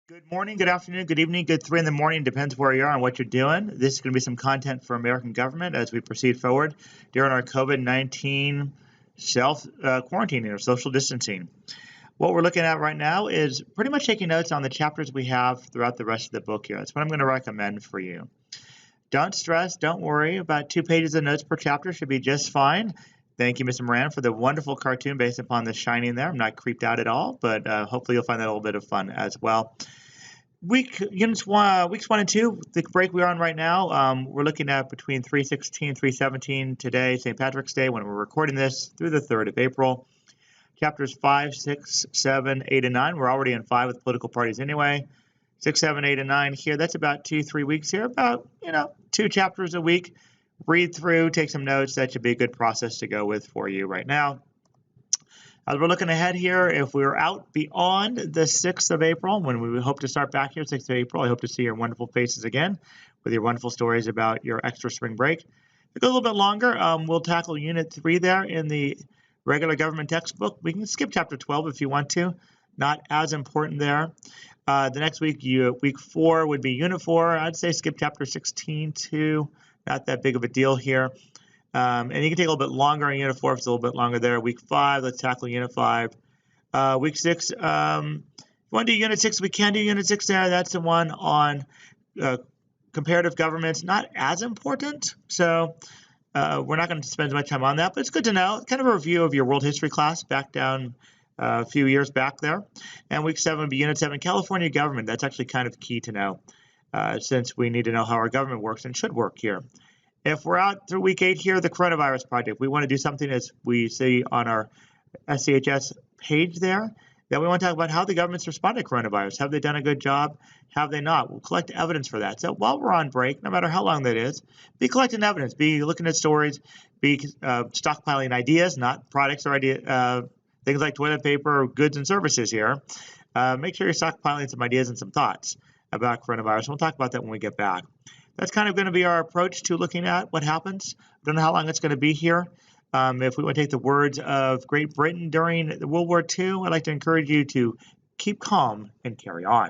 Good morning, good afternoon, good evening, good 3 in the morning, depends where you are and what you're doing. This is going to be some content for American government as we proceed forward during our COVID-19 self-quarantining or social distancing. What we're looking at right now is pretty much taking notes on the chapters we have throughout the rest of the book here. That's what I'm going to recommend for you. Don't stress, don't worry. About 2 pages of notes per chapter should be just fine. Thank you, Mr. Moran, for the wonderful cartoon based upon the shining there. I'm not creeped out at all, but hopefully you'll find that a little bit of fun as well. Weeks 1 and 2, the break we're on right now, we're looking at between 316, 317 today, St. Patrick's Day, when we're recording this, through the 3rd of April. Chapters 5, 6, 7, 8, and 9. We're already in 5 with political parties anyway. 6, 7, 8, and 9 here. That's about 2-3 weeks here. About 2 chapters a week. Read through, take some notes. That should be a good process to go with for you right now. As we're looking ahead here, if we're out beyond the 6th of April, when we hope to start back here, 6th of April, I hope to see your wonderful faces again with your wonderful stories about your extra spring break. If we go a little bit longer, we'll tackle Unit 3 there in the regular government textbook. We can skip Chapter 12 if you want to. Not as important there. The next week, week 4 would be Unit 4. I'd say skip Chapter 16 too. Not that big of a deal here. And you can take a little bit longer on Unit 4 if it's a little bit longer there. Week 5, let's tackle Unit 5. Week 6, if you want to do Unit 6, we can do Unit 6 there. That's the one on comparative governments. Not as important, so we're not going to spend as much time on that, but it's good to know. Kind of a review of your world history class back down a few years back there. And Week 7 would be Unit 7, California government. That's actually kind of key to know since we need to know how our government works and should work here. If we're out through Week 8 here, the Coronavirus Project, we want to do something as we see on our SCHS page there, that we want to talk about how the government's responded to coronavirus. Have they done a good job? Have they not? We'll collect evidence for that. So while we're on break, no matter how long that is, be collecting evidence, be looking at stories, be stockpiling ideas, not products or things like toilet paper, or goods and services here. Make sure you're stockpiling some ideas and some thoughts about coronavirus. We'll talk about that when we get back. That's kind of going to be our approach to looking at what happens. I don't know how long it's going to be here. If we want to take the words of Great Britain during World War II, I'd like to encourage you to keep calm and carry on.